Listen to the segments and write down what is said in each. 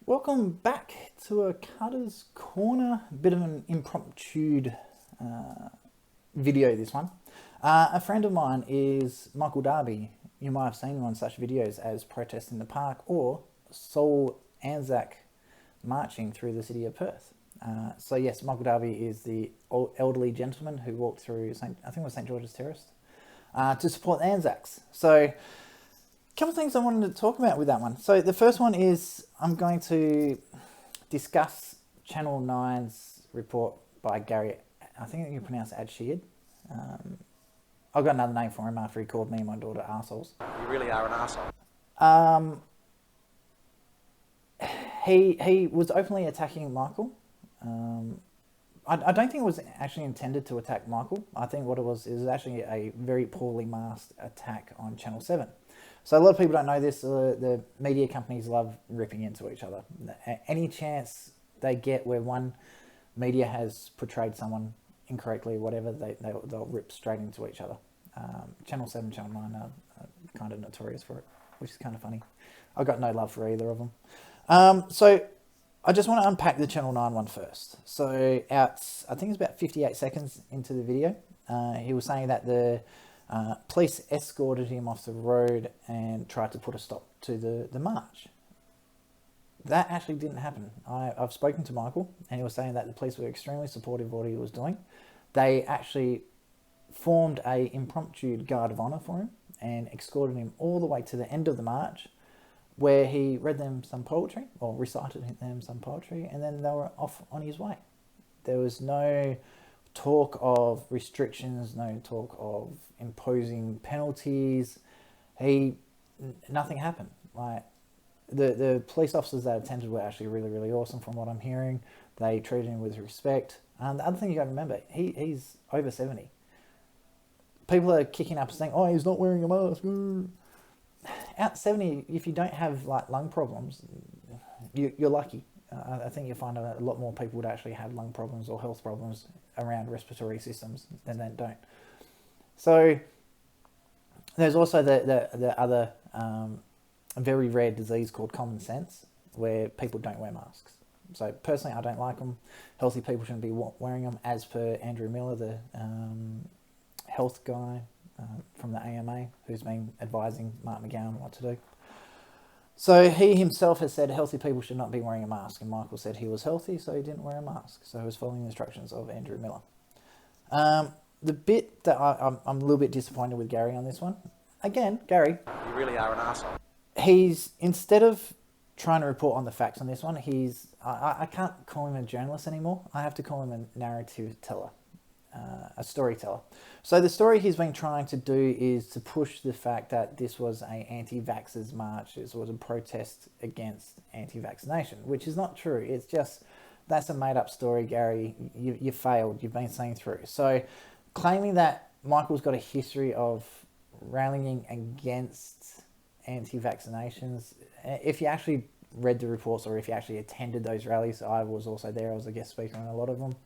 Welcome back to a Cutter's Corner, bit of an impromptu video this one. A friend of mine is Michael Darby. You might have seen him on such videos as Protest in the Park or saw ANZAC marching through the city of Perth. So yes, Michael Darby is the elderly gentleman who walked through, I think it was St George's Terrace, to support the ANZACs. So couple of things I wanted to talk about with that one. So the first one is I'm going to discuss Channel 9's report by Gary. I think you pronounce it Adshead. I've got another name for him after he called me and my daughter arseholes. You really are an arsehole. He was openly attacking Michael. I don't think it was actually intended to attack Michael. I think what it was actually a very poorly masked attack on Channel 7. So a lot of people don't know this. The media companies love ripping into each other. Any chance they get where one media has portrayed someone incorrectly or whatever, they'll rip straight into each other. Channel 7, Channel 9 are kind of notorious for it, which is kind of funny. I've got no love for either of them. So I just want to unpack the Channel 9 one first. So I think it's about 58 seconds into the video. He was saying that the police escorted him off the road and tried to put a stop to the march. That actually didn't happen. I've spoken to Michael and he was saying that the police were extremely supportive of what he was doing. They actually formed a impromptu guard of honour for him and escorted him all the way to the end of the march, where he read them some poetry or recited them some poetry, and then they were off on his way. There was no talk of restrictions, no talk of imposing penalties. Nothing happened. Like the police officers that attended were actually really, really awesome from what I'm hearing. They treated him with respect. The other thing you got to remember, he's over 70. People are kicking up saying, "Oh, he's not wearing a mask." At 70, if you don't have like lung problems, you're lucky. I think you'll find a lot more people would actually have lung problems or health problems around respiratory systems than they don't. So there's also the other very rare disease called common sense, where people don't wear masks. So personally, I don't like them. Healthy people shouldn't be wearing them, as per Andrew Miller, the health guy from the AMA, who's been advising Mark McGowan what to do. So he himself has said healthy people should not be wearing a mask, and Michael said he was healthy, so he didn't wear a mask. So he was following the instructions of Andrew Miller. The bit that I'm a little bit disappointed with Gary on this one. Again, Gary. You really are an arsehole. He's, instead of trying to report on the facts on this one, I can't call him a journalist anymore. I have to call him a narrative teller. A storyteller. So the story he's been trying to do is to push the fact that this was a anti-vaxxers march. This was a protest against anti-vaccination, which is not true. It's just, that's a made-up story, Gary. You failed. You've been seen through. So claiming that Michael's got a history of rallying against anti-vaccinations, if you actually read the reports or if you actually attended those rallies, I was also there. I was a guest speaker on a lot of them.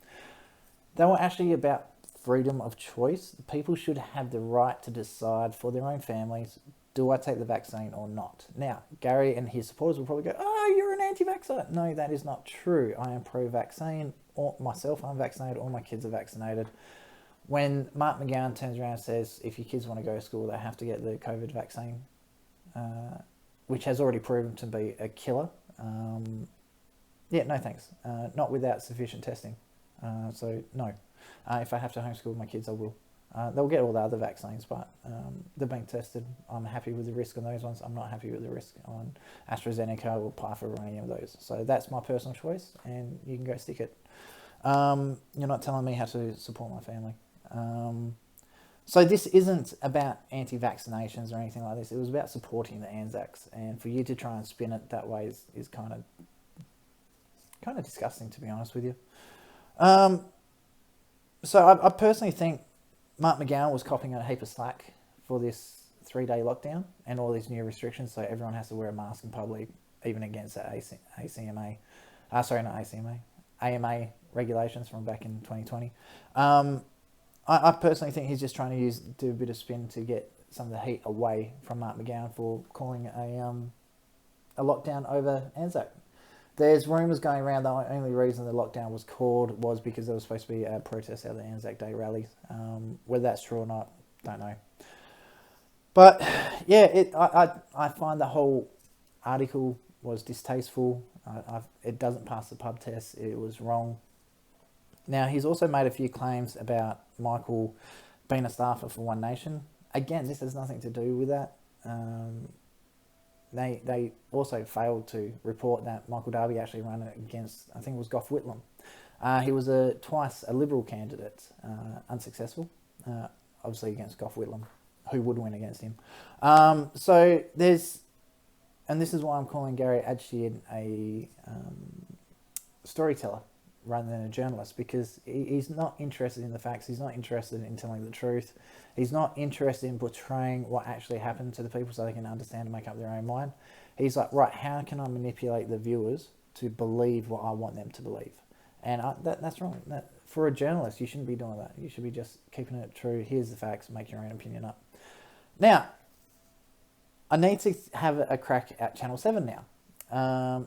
They were actually about freedom of choice. People should have the right to decide for their own families, do I take the vaccine or not? Now, Gary and his supporters will probably go, "Oh, you're an anti-vaxxer." No, that is not true. I am pro-vaccine. Myself, I'm vaccinated. All my kids are vaccinated. When Mark McGowan turns around and says, if your kids want to go to school, they have to get the COVID vaccine, which has already proven to be a killer. Yeah, no thanks. Not without sufficient testing. So no, if I have to homeschool my kids, I will. They'll get all the other vaccines, but they're being tested. I'm happy with the risk on those ones. I'm not happy with the risk on AstraZeneca or Pfizer or any of those. So that's my personal choice, and you can go stick it. You're not telling me how to support my family. So this isn't about anti-vaccinations or anything like this. It was about supporting the ANZACs, and for you to try and spin it that way is kind of disgusting, to be honest with you. So I personally think Mark McGowan was copping a heap of slack for this 3-day lockdown and all these new restrictions, so everyone has to wear a mask in public, even against the AMA regulations from back in 2020. I personally think he's just trying to do a bit of spin to get some of the heat away from Mark McGowan for calling a lockdown over ANZAC. There's rumours going around the only reason the lockdown was called was because there was supposed to be a protest out of the ANZAC Day rally. Whether that's true or not, don't know. But yeah, I find the whole article was distasteful. It doesn't pass the pub test. It was wrong. Now, he's also made a few claims about Michael being a staffer for One Nation. Again, this has nothing to do with that. They also failed to report that Michael Darby actually ran against, I think it was Gough Whitlam. He was twice a Liberal candidate, unsuccessful, obviously against Gough Whitlam, who would win against him. So there's, and this is why I'm calling Gary Adshead a storyteller rather than a journalist, because he's not interested in the facts. He's not interested in telling the truth. He's not interested in portraying what actually happened to the people so they can understand and make up their own mind. He's like, right, how can I manipulate the viewers to believe what I want them to believe? And that's wrong. For a journalist, you shouldn't be doing that. You should be just keeping it true. Here's the facts. Make your own opinion up. Now, I need to have a crack at Channel 7 now.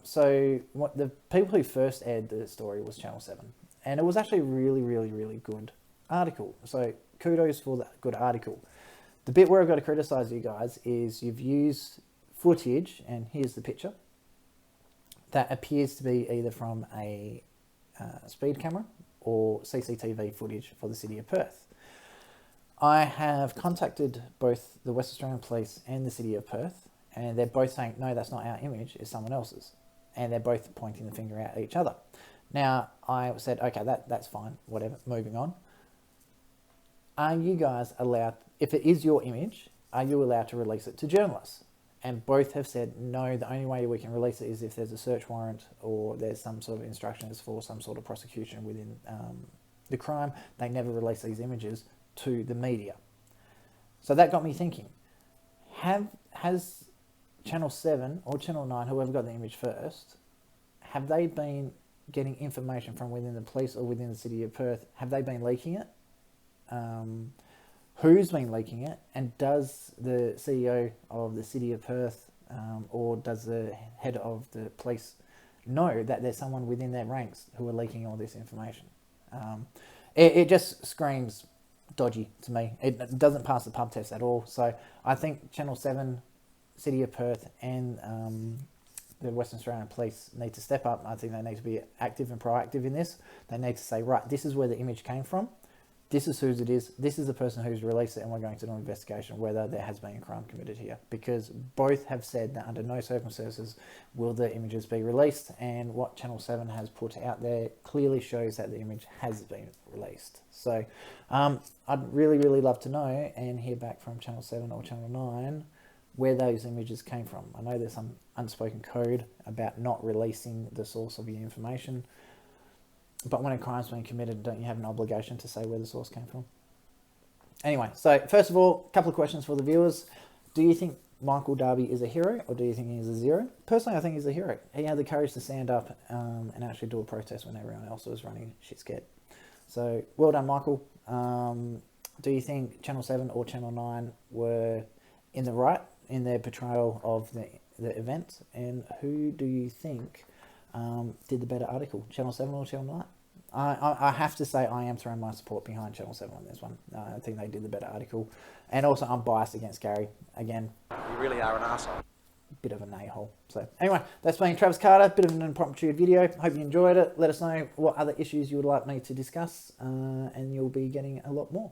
So what the people who first aired the story was Channel 7. And it was actually a really, really, really good article. So kudos for that good article. The bit where I've got to criticise you guys is you've used footage, and here's the picture, that appears to be either from a speed camera or CCTV footage for the City of Perth. I have contacted both the West Australian Police and the City of Perth, and they're both saying, no, that's not our image, it's someone else's. And they're both pointing the finger at each other. Now, I said, okay, that's fine, whatever, moving on. Are you guys allowed, if it is your image, are you allowed to release it to journalists? And both have said, no, the only way we can release it is if there's a search warrant or there's some sort of instructions for some sort of prosecution within the crime. They never release these images to the media. So that got me thinking, has Channel 7 or Channel 9, whoever got the image first, have they been getting information from within the police or within the City of Perth? Have they been leaking it? Who's been leaking it? And does the CEO of the City of Perth or does the head of the police know that there's someone within their ranks who are leaking all this information? It just screams dodgy to me. It doesn't pass the pub test at all. So I think Channel 7, City of Perth and the Western Australian Police need to step up. I think they need to be active and proactive in this. They need to say, right, this is where the image came from. This is whose it is. This is the person who's released it, and we're going to do an investigation whether there has been a crime committed here. Because both have said that under no circumstances will the images be released, and what Channel 7 has put out there clearly shows that the image has been released. So I'd really, really love to know and hear back from Channel 7 or Channel 9 where those images came from. I know there's some unspoken code about not releasing the source of your information. But when a crime's been committed, don't you have an obligation to say where the source came from? Anyway, so first of all, a couple of questions for the viewers. Do you think Michael Darby is a hero, or do you think he's a zero? Personally, I think he's a hero. He had the courage to stand up and actually do a protest when everyone else was running shit scared. So, well done, Michael. Do you think Channel 7 or Channel 9 were in the right in their portrayal of the event? And who do you think did the better article, Channel 7 or Channel 9? I have to say I am throwing my support behind Channel 7 on this one. I think they did the better article. And also I'm biased against Gary. Again, You really are an arsehole. bit of an a-hole. So anyway, that's been Travis Carter, bit of an impromptu video. Hope you enjoyed it. Let us know what other issues you would like me to discuss and you'll be getting a lot more.